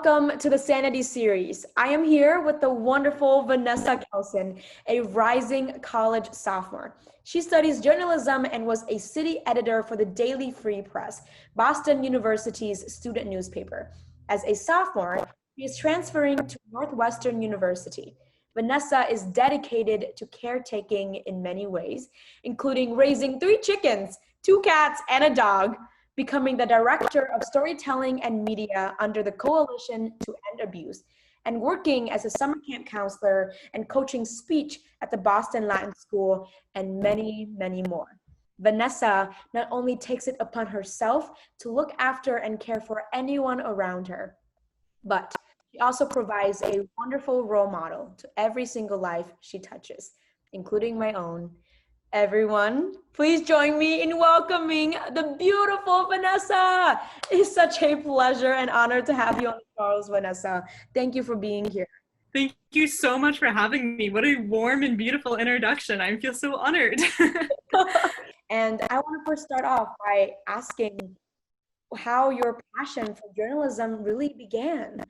welcome to the Sanity Series. I am here with the wonderful Vanessa Kjeldsen, a rising college sophomore. She studies journalism and was a city editor for the Daily Free Press, Boston University's student newspaper. As a sophomore, she is transferring to Northwestern University. Vanessa is dedicated to caretaking in many ways, including raising 3 chickens, 2 cats, and a dog, becoming the director of storytelling and media under the Coalition to End Abuse, and working as a summer camp counselor and coaching speech at the Boston Latin School, and many, many more. Vanessa not only takes it upon herself to look after and care for anyone around her, but she also provides a wonderful role model to every single life she touches, including my own. Everyone, please join me in welcoming the beautiful Vanessa. It's such a pleasure and honor to have you on the Charles, Vanessa. Thank you for being here. Thank you so much for having me. What a warm and beautiful introduction. I feel so honored. And I want to first start off by asking how your passion for journalism really began.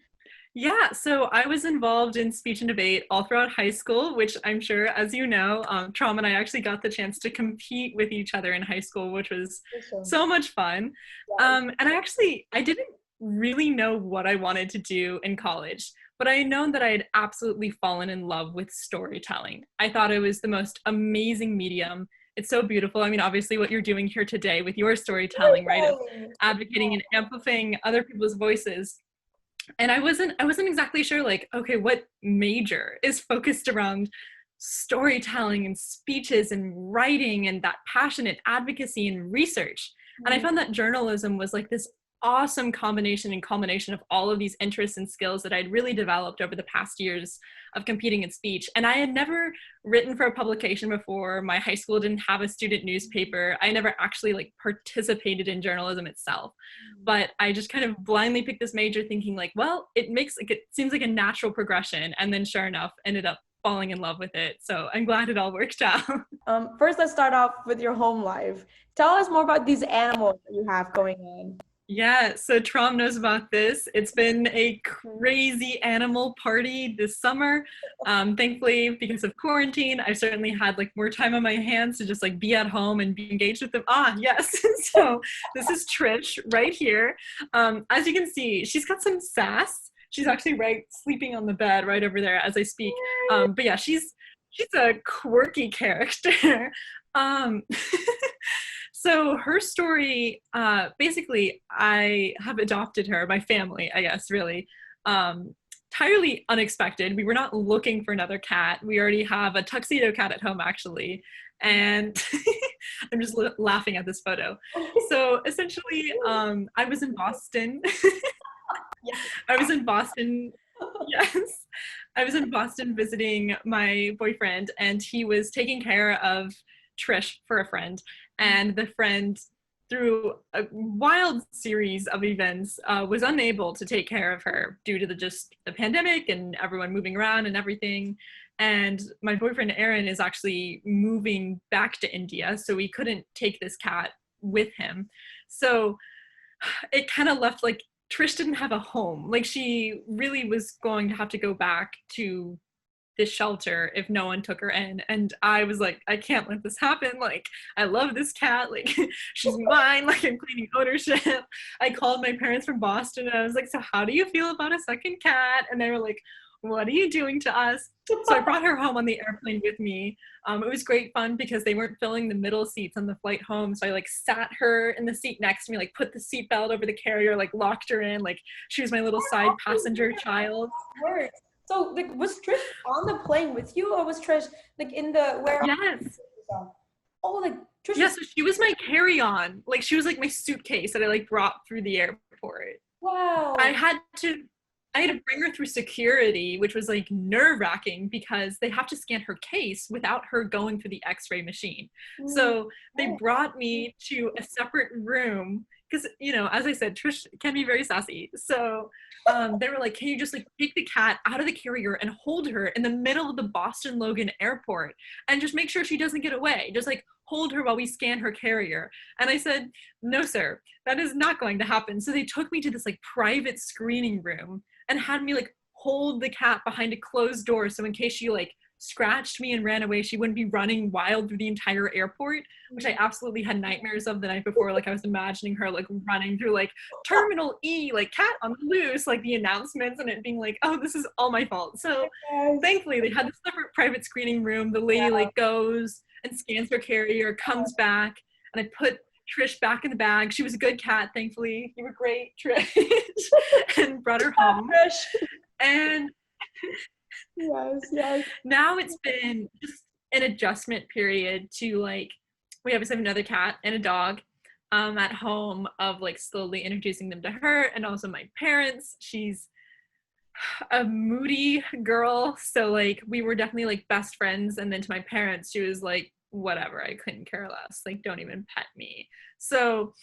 Yeah, so I was involved in speech and debate all throughout high school, which I'm sure, as you know, Trom and I actually got the chance to compete with each other in high school, which was so much fun. And I didn't really know what I wanted to do in college, but I had known that I had absolutely fallen in love with storytelling. I thought it was the most amazing medium. It's so beautiful. I mean, obviously what you're doing here today with your storytelling, right? Of advocating and amplifying other people's voices. And I wasn't exactly sure, like, okay, what major is focused around storytelling and speeches and writing and that passionate advocacy and research. And I found that journalism was like this awesome combination and culmination of all of these interests and skills that I'd really developed over the past years of competing in speech. And I had never written for a publication before. My high school didn't have a student newspaper. I never actually like participated in journalism itself, but I just kind of blindly picked this major thinking like, well, it seems like a natural progression. And then sure enough, ended up falling in love with it. So I'm glad it all worked out. First, let's start off with your home life. Tell us more about these animals that you have going on. Yeah, so Trom knows about this. It's been a crazy animal party this summer. Thankfully, because of quarantine, I've certainly had like more time on my hands to just like be at home and be engaged with them. Ah, yes. So this is Trish right here. As you can see, she's got some sass. She's actually sleeping on the bed right over there as I speak. But yeah, she's a quirky character. So her story, basically, I have adopted her, my family, I guess, really, entirely unexpected. We were not looking for another cat. We already have a tuxedo cat at home, actually. And I'm just laughing at this photo. So essentially, I was in Boston. I was in Boston. Yes. I was in Boston visiting my boyfriend, and he was taking care of Trish for a friend. And the friend, through a wild series of events, was unable to take care of her due to the pandemic and everyone moving around and everything. And my boyfriend, Aaron, is actually moving back to India, so we couldn't take this cat with him. So it kind of left like Trish didn't have a home. Like she really was going to have to go back to this shelter if no one took her in. And I was like, I can't let this happen. Like, I love this cat. Like, she's mine. Like, I'm claiming ownership. I called my parents from Boston and I was like, so how do you feel about a second cat? And they were like, what are you doing to us? So I brought her home on the airplane with me. It was great fun because they weren't filling the middle seats on the flight home. So I like sat her in the seat next to me, like put the seatbelt over the carrier, like locked her in. Like she was my little side passenger child. So, like, was Trish on the plane with you, or was Trish like in the warehouse? Yes. Oh, like Trish. Yeah, so she was my carry-on. Like she was like my suitcase that I like brought through the airport. Wow. I had to bring her through security, which was like nerve-wracking because they have to scan her case without her going through the x-ray machine. So they brought me to a separate room because, you know, as I said, Trish can be very sassy. So they were like, can you just like take the cat out of the carrier and hold her in the middle of the Boston Logan airport and just make sure she doesn't get away. Just like hold her while we scan her carrier. And I said, no, sir, that is not going to happen. So they took me to this like private screening room. and had me like hold the cat behind a closed door, so in case she like scratched me and ran away, she wouldn't be running wild through the entire airport, which I absolutely had nightmares of the night before. Like I was imagining her like running through like Terminal E, like cat on the loose, like the announcements, and it being like, oh, this is all my fault. So thankfully they had this separate private screening room. The lady like goes and scans her carrier, comes back, and I put Trish back in the bag. She was a good cat, thankfully. You were great, Trish. And brought her home. And yes. Now it's been just an adjustment period to like, we obviously have another cat and a dog at home, of like slowly introducing them to her and also my parents. She's a moody girl, so like we were definitely like best friends, and then to my parents she was like, whatever, I couldn't care less, like don't even pet me. So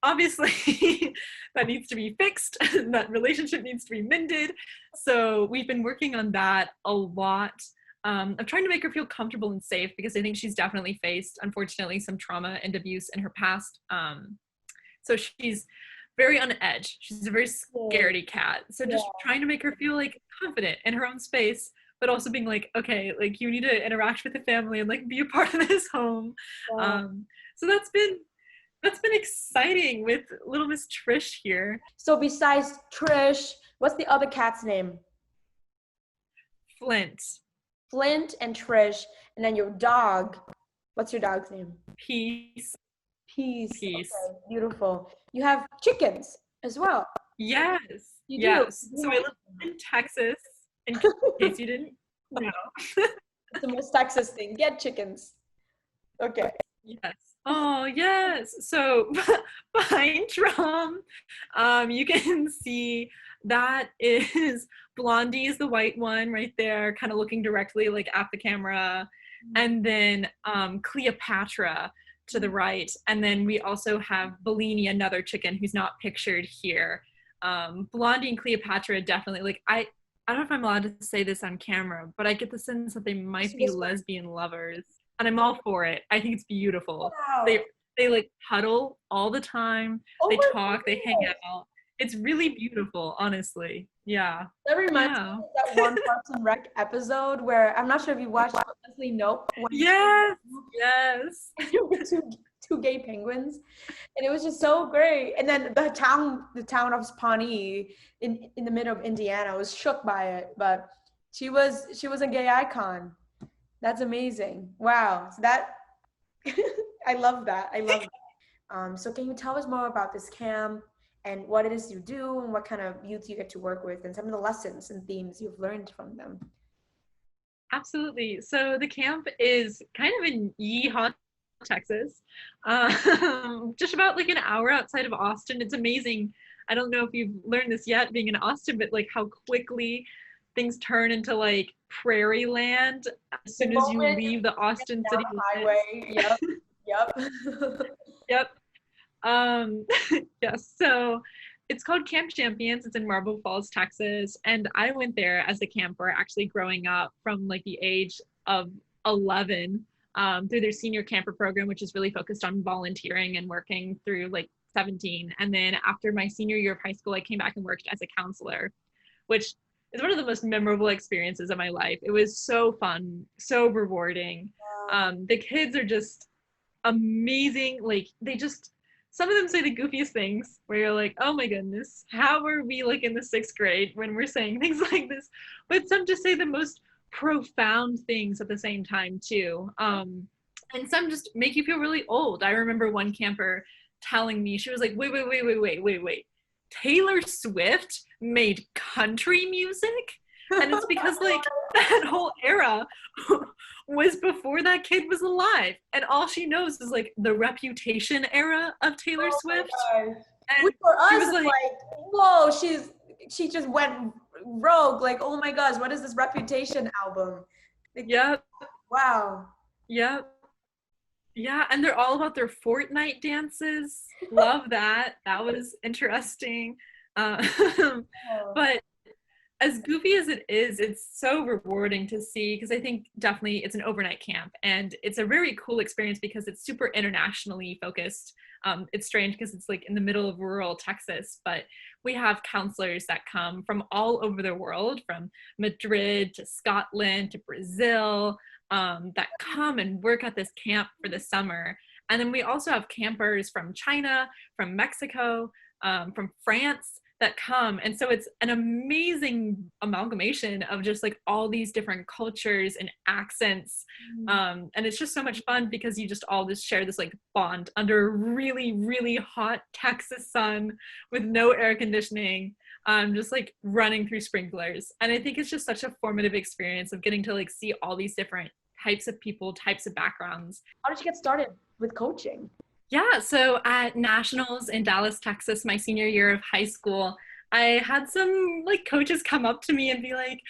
obviously that needs to be fixed. That relationship needs to be mended. So we've been working on that a lot. I'm trying to make her feel comfortable and safe, because I think she's definitely faced, unfortunately, some trauma and abuse in her past. So she's very on edge. She's a very scaredy cat. So just trying to make her feel like confident in her own space, but also being like, okay, like you need to interact with the family and like be a part of this home. So that's been exciting with little Miss Trish here. So besides Trish, what's the other cat's name? Flint and Trish. And then your dog, what's your dog's name? Peace. Okay, beautiful. You have chickens as well. Yes. You yes. do. So I live in Texas, in case you didn't know. It's the most Texas thing. Get chickens. Okay. Yes. Oh, yes. So behind Drum, you can see that is Blondie, is the white one right there, kind of looking directly like at the camera. And then Cleopatra to the right. And then we also have Bellini, another chicken who's not pictured here. Blondie and Cleopatra definitely, like, I don't know if I'm allowed to say this on camera, but I get the sense that they might be lesbian lovers. And I'm all for it. I think it's beautiful. Wow. They like cuddle all the time. They talk, they hang out. It's really beautiful, honestly. Yeah. That reminds me of that one Parks and Rec episode where, I'm not sure if you watched, Leslie Knope. Yes. Two gay penguins, and it was just so great. And then the town of Pawnee in the middle of Indiana was shook by it, but she was a gay icon. That's amazing. Wow. So that I love that. So can you tell us more about this camp and what it is you do and what kind of youth you get to work with and some of the lessons and themes you've learned from them? Absolutely. So the camp is kind of in Yeehaw, Texas, just about like an hour outside of Austin. It's amazing. I don't know if you've learned this yet being in Austin, but like how quickly things turn into like prairie land as soon as you leave the Austin city highway. Yep. Yes. So it's called Camp Champions. It's in Marble Falls, Texas. And I went there as a camper, actually growing up from like the age of 11 through their senior camper program, which is really focused on volunteering and working through like 17. And then after my senior year of high school, I came back and worked as a counselor, which is one of the most memorable experiences of my life. It was so fun, so rewarding. The kids are just amazing. Like some of them say the goofiest things where you're like, oh my goodness, how are we like in the 6th grade when we're saying things like this? But some just say the most profound things at the same time too. And some just make you feel really old. I remember one camper telling me, she was like, wait. Taylor Swift made country music? And it's because like that whole era was before that kid was alive, and all she knows is like the Reputation era of Taylor Swift. And which for us was like, whoa, she just went rogue, like, oh my gosh, what is this Reputation album? Like, yep. Wow. Yep. Yeah, and they're all about their Fortnite dances. Love that. That was interesting. But as goofy as it is, it's so rewarding to see, because I think definitely it's an overnight camp, and it's a very cool experience because it's super internationally focused. It's strange because it's like in the middle of rural Texas, but we have counselors that come from all over the world, from Madrid to Scotland to Brazil, that come and work at this camp for the summer. And then we also have campers from China, from Mexico, from France that come. And so it's an amazing amalgamation of just like all these different cultures and accents. And it's just so much fun because you just all just share this like bond under really, really hot Texas sun with no air conditioning, just like running through sprinklers. And I think it's just such a formative experience of getting to like see all these different types of people, types of backgrounds. How did you get started with coaching? Yeah, so at Nationals in Dallas, Texas, my senior year of high school, I had some like coaches come up to me and be like,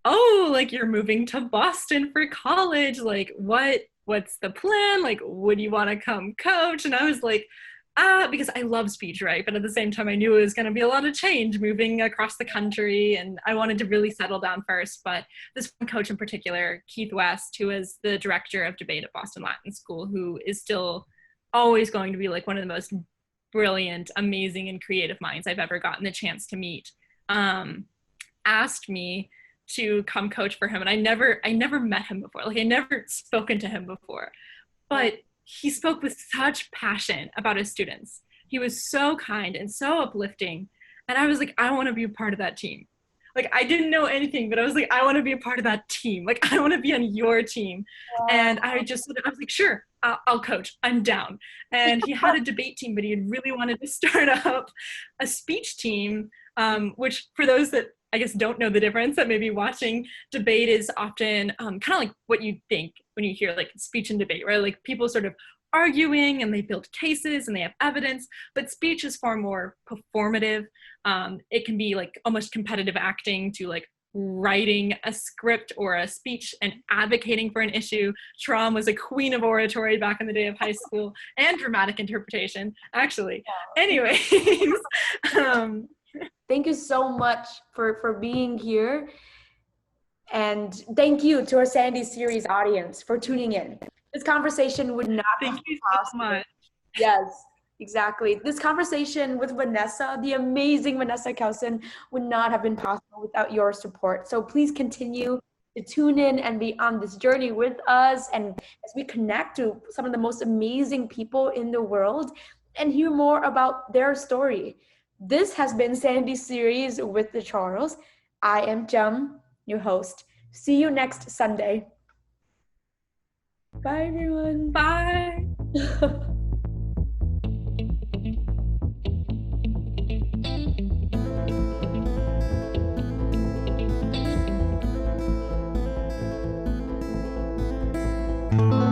"Oh, like you're moving to Boston for college. Like what's the plan? Like would you want to come coach?" And I was like, because I love speech, right? But at the same time, I knew it was going to be a lot of change moving across the country, and I wanted to really settle down first. But this one coach in particular, Keith West, who is the director of debate at Boston Latin School, who is still always going to be like one of the most brilliant, amazing, and creative minds I've ever gotten the chance to meet, asked me to come coach for him. And I never met him before. Like I never spoken to him before, but he spoke with such passion about his students. He was so kind and so uplifting. And I was like, I want to be a part of that team. Like I didn't know anything, but I was like, I want to be a part of that team. Like I want to be on your team. And I was like, sure, I'll coach. I'm down. And he had a debate team, but he had really wanted to start up a speech team, which for those that I guess don't know the difference, that maybe watching debate is often kind of like what you think when you hear like speech and debate, right? Like people sort of arguing and they build cases and they have evidence, but speech is far more performative. It can be like almost competitive acting to like writing a script or a speech and advocating for an issue. Trom was a queen of oratory back in the day of high school, and dramatic interpretation, actually. Anyways, thank you so much for being here. And thank you to our Sanity Series audience for tuning in. This conversation would not be possible. Thank you so much. Yes, exactly. This conversation with Vanessa, the amazing Vanessa Kjeldsen, would not have been possible without your support. So please continue to tune in and be on this journey with us, and as we connect to some of the most amazing people in the world and hear more about their story. This has been Sanity Series with the Charles. I am Jem, your host. See you next Sunday. Bye, everyone. Bye. Bye.